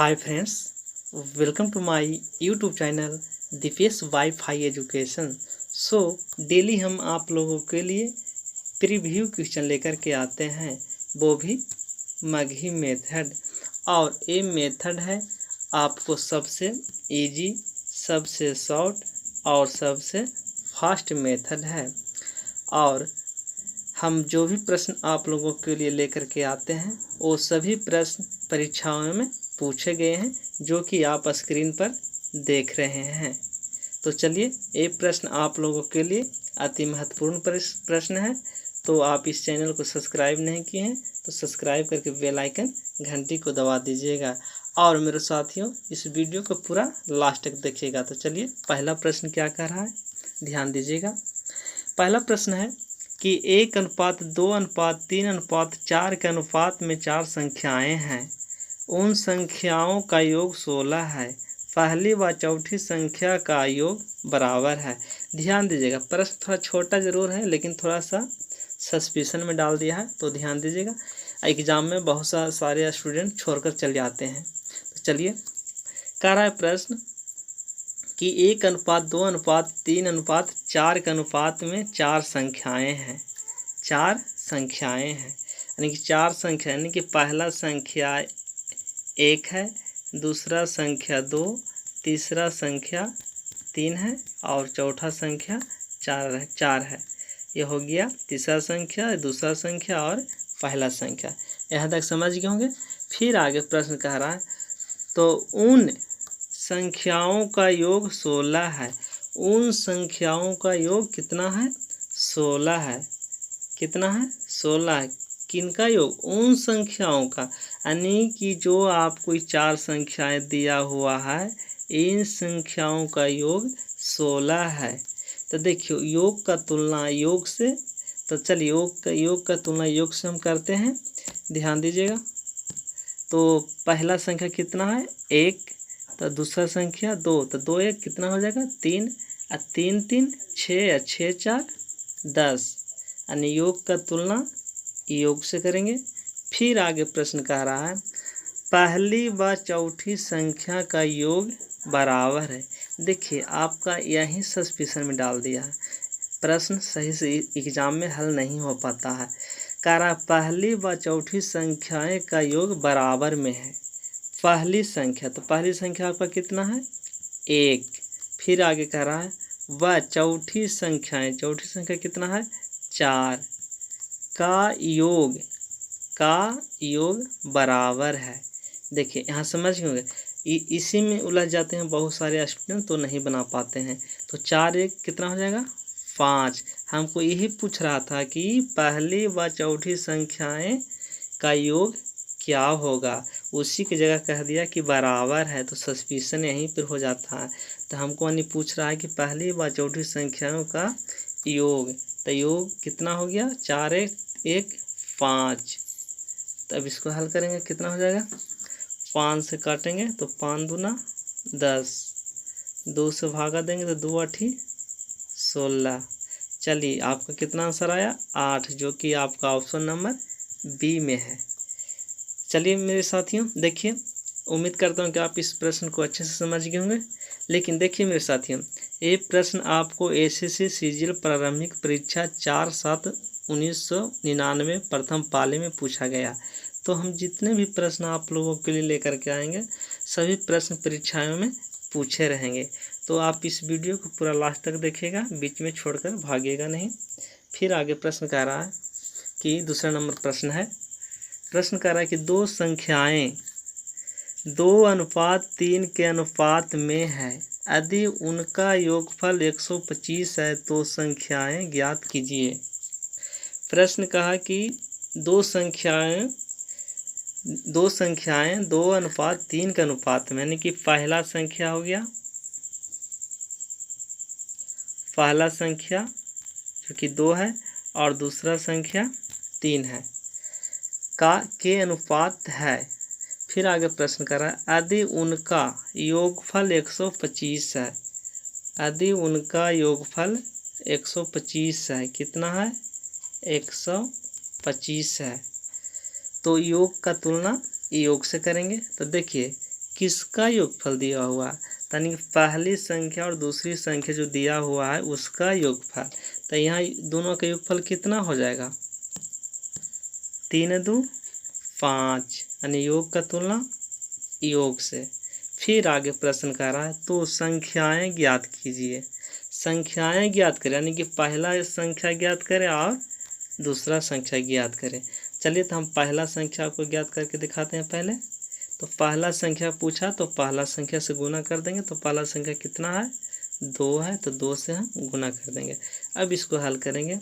Hi friends, welcome to my YouTube channel Deepesh wifi education. Daily हम आप लोगों के लिए प्रीव्यू क्वेश्चन लेकर के आते हैं, वो भी मगही मेथड। और ये मेथड है आपको सबसे इजी, सबसे शॉर्ट और सबसे फास्ट मेथड है। और हम जो भी प्रश्न आप लोगों के लिए लेकर के आते हैं वो सभी प्रश्न परीक्षाओं में पूछे गए हैं, जो कि आप स्क्रीन पर देख रहे हैं। तो चलिए, ये प्रश्न आप लोगों के लिए अति महत्वपूर्ण प्रश्न है। तो आप इस चैनल को सब्सक्राइब नहीं किए हैं तो सब्सक्राइब करके बेल आइकन घंटी को दबा दीजिएगा। और मेरे साथियों, इस वीडियो को पूरा लास्ट तक देखिएगा। तो चलिए, पहला प्रश्न क्या कह रहा है, ध्यान दीजिएगा। पहला प्रश्न है कि 1:2:3:4 के अनुपात में 4 संख्याएं हैं। उन संख्याओं का योग 16 है। पहली व चौथी संख्या का योग बराबर है। ध्यान दीजिएगा, प्रश्न थोड़ा छोटा ज़रूर है लेकिन थोड़ा सा सस्पिशन में डाल दिया है, तो ध्यान दीजिएगा। एग्जाम में बहुत सारे स्टूडेंट छोड़कर चले जाते हैं। तो चलिए, कह रहा है प्रश्न कि 1:2:3:4 के अनुपात में 4 संख्याएं हैं। 4 संख्याएं हैं यानी कि 4 संख्या, यानी कि पहला संख्या 1 है, दूसरा संख्या 2, तीसरा संख्या 3 है और चौथा संख्या 4 है। यह हो गया तीसरा संख्या, दूसरा संख्या और पहला संख्या। यहाँ तक समझ गए होंगे। फिर आगे प्रश्न कह रहा है, तो उन संख्याओं का योग 16 है। उन संख्याओं का योग कितना है? 16 है। कितना है? 16 है। किनका योग? उन संख्याओं का, यानी कि जो आपको 4 संख्याएं दिया हुआ है, इन संख्याओं का योग 16 है। तो देखियो, योग का तुलना योग से, तो चलिए योग का तुलना योग से हम करते हैं। ध्यान दीजिएगा। तो पहला संख्या कितना है? 1। तो दूसरा संख्या 2, तो 2 1 कितना हो जाएगा? 3। 3 3 6, 6 4 10, यानी योग का तुलना योग से करेंगे। फिर आगे प्रश्न कह रहा है, पहली व चौथी संख्या का योग बराबर है। देखिए, आपका यही सस्पिशन में डाल दिया है, प्रश्न सही से एग्जाम में हल नहीं हो पाता है। कह रहा है पहली व चौथी संख्याएं का योग बराबर में है। पहली संख्या, तो पहली संख्या आपका कितना है? 1। फिर आगे कह रहा है वह चौथी संख्याएं, चौथी संख्या कितना है? 4 का योग बराबर है। देखिए, यहाँ समझ गए। इसी में उलझ जाते हैं बहुत सारे स्टूडेंट, तो नहीं बना पाते हैं। तो 4 1 कितना हो जाएगा? 5। हमको यही पूछ रहा था कि पहली व चौथी संख्याएं का योग क्या होगा, उसी की जगह कह दिया कि बराबर है, तो सस्पिशन यहीं पर हो जाता है। तो हमको यानी पूछ रहा है कि पहली व चौथी संख्याओं का योग, तो योग कितना हो गया? 4 1 1 5। तब इसको हल करेंगे, कितना हो जाएगा? 5 से काटेंगे तो 5 दूना 10, 2 से भागा देंगे तो 2 8 16। चलिए, आपका कितना आंसर आया? 8, जो कि आपका ऑप्शन नंबर बी में है। चलिए मेरे साथियों, देखिए, उम्मीद करता हूँ कि आप इस प्रश्न को अच्छे से समझ गए होंगे। लेकिन देखिए मेरे साथियों, ये प्रश्न आपको एसएससी सीजीएल प्रारंभिक परीक्षा 4/7/1999 प्रथम पाली में पूछा गया। तो हम जितने भी प्रश्न आप लोगों के लिए लेकर के आएंगे, सभी प्रश्न परीक्षाओं में पूछे रहेंगे। तो आप इस वीडियो को पूरा लास्ट तक देखिएगा, बीच में छोड़कर भागिएगा नहीं। फिर आगे प्रश्न कह रहा है कि दूसरा नंबर प्रश्न है, प्रश्न कह रहा है कि 2 संख्याएं 2:3 के अनुपात में है। यदि उनका योगफल 125 है तो संख्याएं ज्ञात कीजिए। प्रश्न कहा कि 2 संख्याएं 2:3 के अनुपात में, यानी कि पहला संख्या हो गया, पहला संख्या जो कि 2 है और दूसरा संख्या 3 है के अनुपात है। फिर आगे प्रश्न कर रहा है, यदि उनका योगफल 125 है। यदि उनका योगफल 125 है, कितना है? 125 है। तो योग का तुलना योग से करेंगे। तो देखिए किसका योगफल दिया हुआ है, यानी कि पहली संख्या और दूसरी संख्या जो दिया हुआ है उसका योगफल। तो यहाँ दोनों का योगफल कितना हो जाएगा, 3 दूनी 5, यानी योग का तुलना योग से। फिर आगे प्रश्न कर रहा है तो संख्याएं ज्ञात कीजिए। संख्याएं ज्ञात करें, यानी कि पहला संख्या ज्ञात करें और दूसरा संख्या ज्ञात करें। चलिए तो हम पहला संख्या को ज्ञात करके दिखाते हैं पहले। तो पहला संख्या पूछा तो पहला संख्या से गुना कर देंगे। तो पहला संख्या कितना है, 2 है, तो 2 से हम गुना कर देंगे। अब इसको हल करेंगे,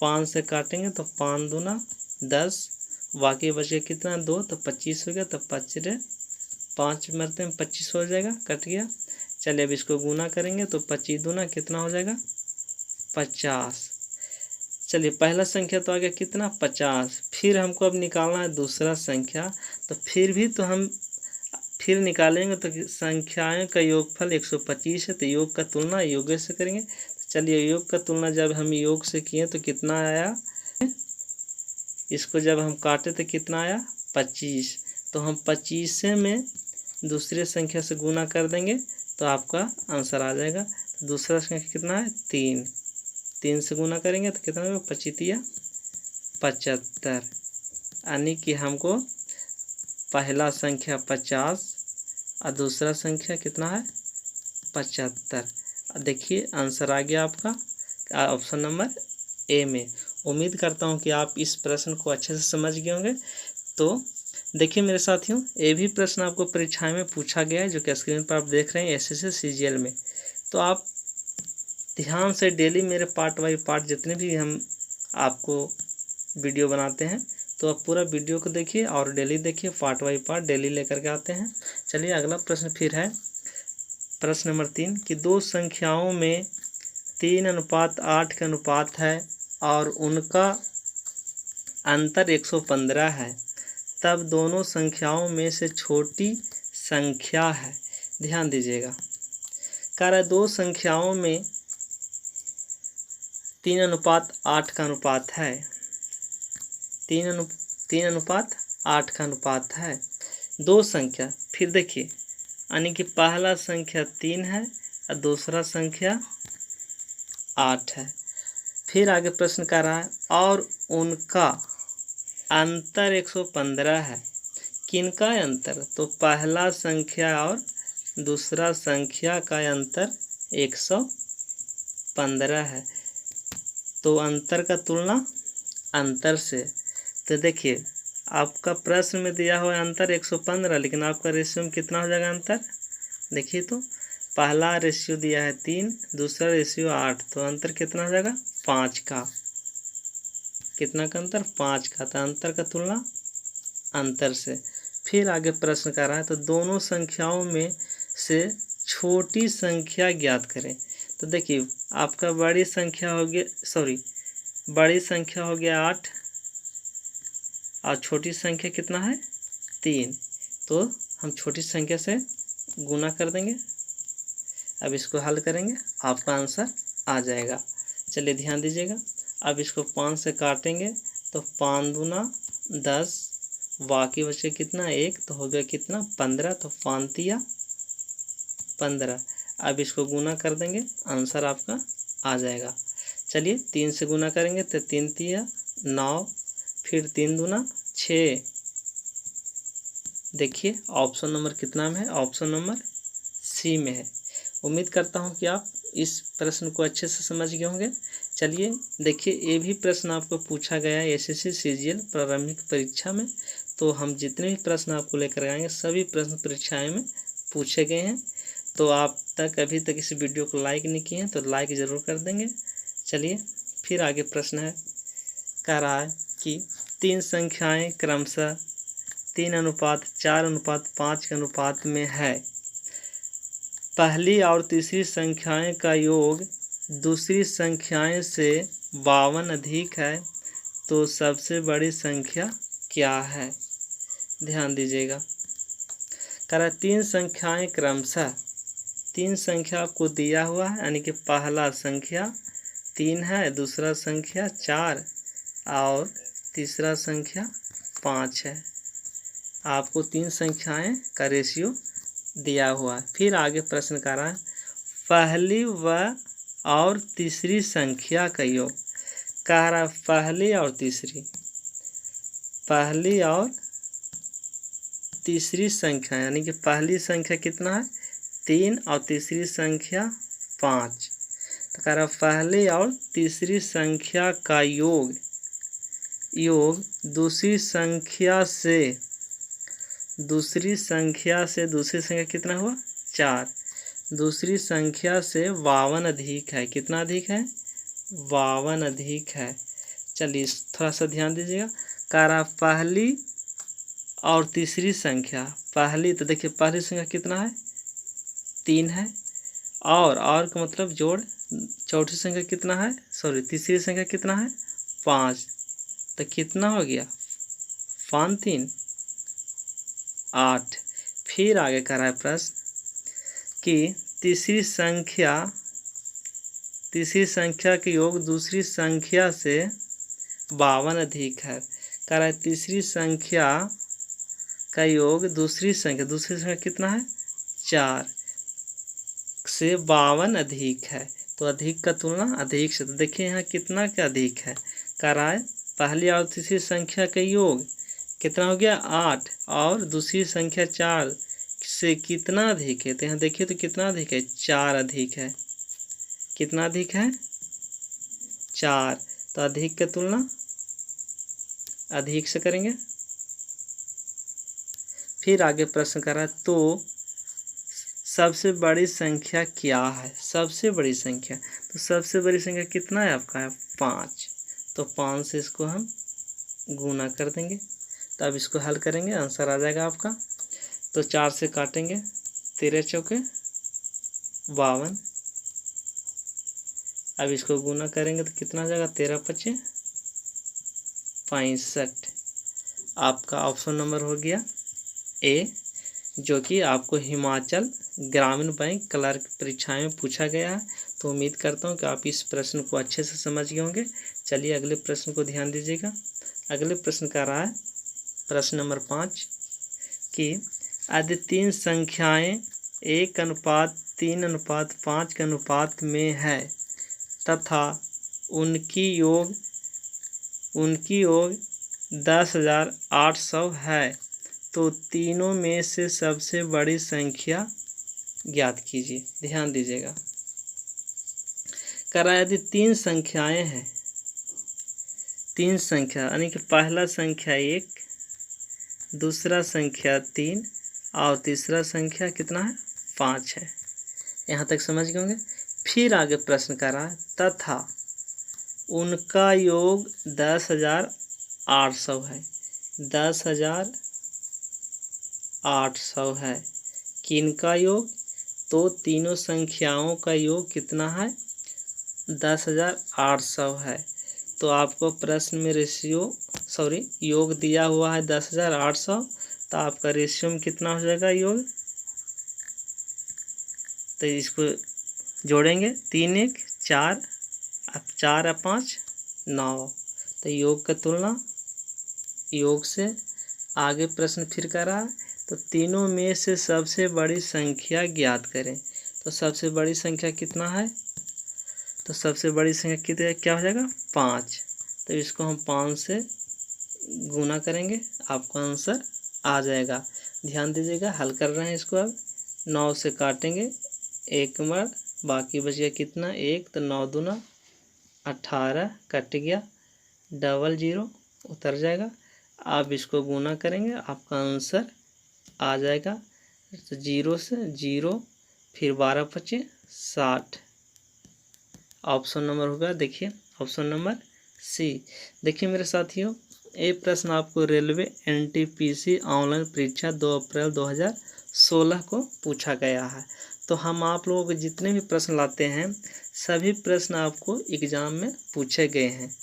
5 से काटेंगे तो 5 दूना 10, बाकी बचे कितना 2, तो 25 हो गया। तो 5 मरते में 25 हो जाएगा, कट गया। चलिए अब इसको गुना करेंगे तो 25 दूना कितना हो जाएगा 50। चलिए पहला संख्या तो आ गया कितना 50। फिर हमको अब निकालना है दूसरा संख्या। तो फिर भी तो हम फिर निकालेंगे तो संख्याएं का योगफल 125 है। तो योग का तुलना योग से करेंगे। चलिए योग का तुलना जब हम योग से किए तो कितना आया, इसको जब हम काटे तो कितना आया 25। तो हम 25 में दूसरे संख्या से गुना कर देंगे तो आपका आंसर आ जाएगा। तो दूसरा संख्या कितना है 3, 3 से गुना करेंगे तो कितना होगा 25 75, यानी कि हमको पहला संख्या 50 और दूसरा संख्या कितना है 75। देखिए आंसर आ गया आपका ऑप्शन नंबर ए में। उम्मीद करता हूँ कि आप इस प्रश्न को अच्छे से समझ गए होंगे। तो देखिए मेरे साथियों, ये भी प्रश्न आपको परीक्षाएं में पूछा गया है जो कि स्क्रीन पर आप देख रहे हैं एसएससी सीजीएल में। तो आप ध्यान से डेली मेरे पार्ट बाई पार्ट जितने भी हम आपको वीडियो बनाते हैं तो आप पूरा वीडियो को देखिए और डेली देखिए, पार्ट बाई पार्ट डेली लेकर के आते हैं। चलिए अगला प्रश्न फिर है प्रश्न नंबर 3 कि दो संख्याओं में 3:8 का अनुपात है और उनका अंतर 115 है, तब दोनों संख्याओं में से छोटी संख्या है। ध्यान दीजिएगा, कह रहा है दो संख्याओं में 3:8 का अनुपात है, 3:8 का अनुपात है दो संख्या। फिर देखिए यानी कि पहला संख्या 3 है और दूसरा संख्या 8 है। फिर आगे प्रश्न कर रहा है और उनका अंतर 115 है। किनका अंतर, तो पहला संख्या और दूसरा संख्या का अंतर 115 है। तो अंतर का तुलना अंतर से। तो देखिए आपका प्रश्न में दिया हुआ अंतर 115, लेकिन आपका रेशियो में कितना हो जाएगा अंतर। देखिए तो पहला रेशियो दिया है 3, दूसरा रेशियो 8, तो अंतर कितना हो जाएगा 5 का। कितना का अंतर 5 का। तो अंतर का तुलना अंतर से। फिर आगे प्रश्न कर रहा है तो दोनों संख्याओं में से छोटी संख्या ज्ञात करें। तो देखिए आपका बड़ी संख्या हो गया, बड़ी संख्या हो गया 8 और छोटी संख्या कितना है 3। तो हम छोटी संख्या से गुना कर देंगे। अब इसको हल करेंगे, आपका आंसर आ जाएगा। चलिए ध्यान दीजिएगा, अब इसको 5 से काटेंगे तो 5 दूना 10, बाकी बचे कितना 1, तो हो गया कितना 15, तो 5 तिया 15। अब इसको गुना कर देंगे, आंसर आपका आ जाएगा। चलिए 3 से गुना करेंगे तो 3 तिया 9, फिर 3 दूना 6। देखिए ऑप्शन नंबर कितना में है, ऑप्शन नंबर सी में है। उम्मीद करता हूँ कि आप इस प्रश्न को अच्छे से समझ गए होंगे। चलिए देखिए ये भी प्रश्न आपको पूछा गया है एसएससी सीजीएल प्रारंभिक परीक्षा में। तो हम जितने भी प्रश्न आपको लेकर आएंगे सभी प्रश्न परीक्षाएं में पूछे गए हैं। तो आप अभी तक इस वीडियो को लाइक नहीं किए हैं तो लाइक ज़रूर कर देंगे। चलिए फिर आगे प्रश्न है, कह रहा है कि 3 संख्याएँ क्रमशः 3:4:5 के अनुपात में है। पहली और तीसरी संख्याएं का योग दूसरी संख्याएं से 52 अधिक है, तो सबसे बड़ी संख्या क्या है। ध्यान दीजिएगा, कह रहा 3 संख्याएं क्रमशः, 3 संख्या आपको दिया हुआ है, यानी कि पहला संख्या 3 है, दूसरा संख्या 4 और तीसरा संख्या 5 है। आपको 3 संख्याएं का रेशियो दिया हुआ है। फिर आगे प्रश्न कर रहा है पहली व और तीसरी संख्या का योग। कह रहा है पहली और तीसरी संख्या, यानी कि पहली संख्या कितना है 3 और तीसरी संख्या 5। तो कह रहा है पहली और तीसरी संख्या का योग दूसरी संख्या से दूसरी संख्या कितना हुआ 4। दूसरी संख्या से 52 अधिक है। कितना अधिक है 52 अधिक है। चलिए थोड़ा सा ध्यान दीजिएगा। कह रहा पहली और तीसरी संख्या, पहली तो देखिए पहली संख्या कितना है 3 है, और का मतलब जोड़, चौथी संख्या कितना है तीसरी संख्या कितना है 5। तो कितना हो गया 5 3 8। फिर आगे कर रहा है प्रश्न कि तीसरी संख्या के योग दूसरी संख्या से 52 अधिक है। कह रहा है तीसरी संख्या का योग दूसरी संख्या कितना है 4 से 52 अधिक है। तो अधिक का तुलना अधिक से, तो देखिए यहाँ कितना क्या अधिक है। कह रहा है पहली और तीसरी संख्या का योग कितना हो गया 8, और दूसरी संख्या 4 से कितना अधिक है। तो यहाँ देखिए तो कितना अधिक है 4 अधिक है। कितना अधिक है 4। तो अधिक का तुलना अधिक से करेंगे। फिर आगे प्रश्न कर रहा है तो सबसे बड़ी संख्या क्या है। सबसे बड़ी संख्या, तो सबसे बड़ी संख्या कितना है आपका है 5। तो 5 से इसको हम गुना कर देंगे। तो अब इसको हल करेंगे, आंसर आ जाएगा आपका। तो 4 से काटेंगे 13 चौके 52। अब इसको गुना करेंगे तो कितना हो जाएगा 13 5 65। आपका ऑप्शन नंबर हो गया ए, जो कि आपको हिमाचल ग्रामीण बैंक क्लर्क परीक्षाएं में पूछा गया है। तो उम्मीद करता हूं कि आप इस प्रश्न को अच्छे से समझ गए होंगे। चलिए अगले प्रश्न को ध्यान दीजिएगा। अगले प्रश्न का रहा है प्रश्न नंबर 5 कि यदि 3 संख्याएं 1:3:5 के अनुपात में है तथा उनकी योग 10,800 है, तो तीनों में से सबसे बड़ी संख्या ज्ञात कीजिए। ध्यान दीजिएगा। कह रहा है यदि 3 संख्याएं हैं, 3 संख्या यानी कि पहला संख्या 1, दूसरा संख्या 3 और तीसरा संख्या कितना है 5 है। यहाँ तक समझ गए होंगे। फिर आगे प्रश्न कर रहा है तथा उनका योग 10,800 है। 10,800 है। किनका योग, तो तीनों संख्याओं का योग कितना है 10,800 है। तो आपको प्रश्न में योग दिया हुआ है 10,800। तो आपका रेशियो में कितना हो जाएगा योग, तो इसको जोड़ेंगे 3 1 4, अब 4 और 5 9। तो योग का तुलना योग से। आगे प्रश्न फिर कर रहा है तो तीनों में से सबसे बड़ी संख्या ज्ञात करें। तो सबसे बड़ी संख्या कितना है, तो सबसे बड़ी संख्या कितने क्या हो जाएगा 5। तो इसको हम 5 से गुना करेंगे, आपका आंसर आ जाएगा। ध्यान दीजिएगा, हल कर रहे हैं इसको। अब 9 से काटेंगे 1 बार, बाकी बच गया कितना 1, तो 9 दूना 18 कट गया, 00 उतर जाएगा। आप इसको गुना करेंगे, आपका आंसर आ जाएगा। तो 0 से 0, फिर 12 5 60। ऑप्शन नंबर होगा, देखिए ऑप्शन नंबर सी। देखिए मेरे साथियों, ये प्रश्न आपको रेलवे NTPC ऑनलाइन परीक्षा 2 अप्रैल 2016 को पूछा गया है। तो हम आप लोगों को जितने भी प्रश्न लाते हैं सभी प्रश्न आपको एग्ज़ाम में पूछे गए हैं।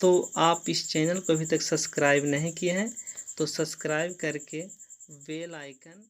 तो आप इस चैनल को अभी तक सब्सक्राइब नहीं किए हैं तो सब्सक्राइब करके बेल आइकन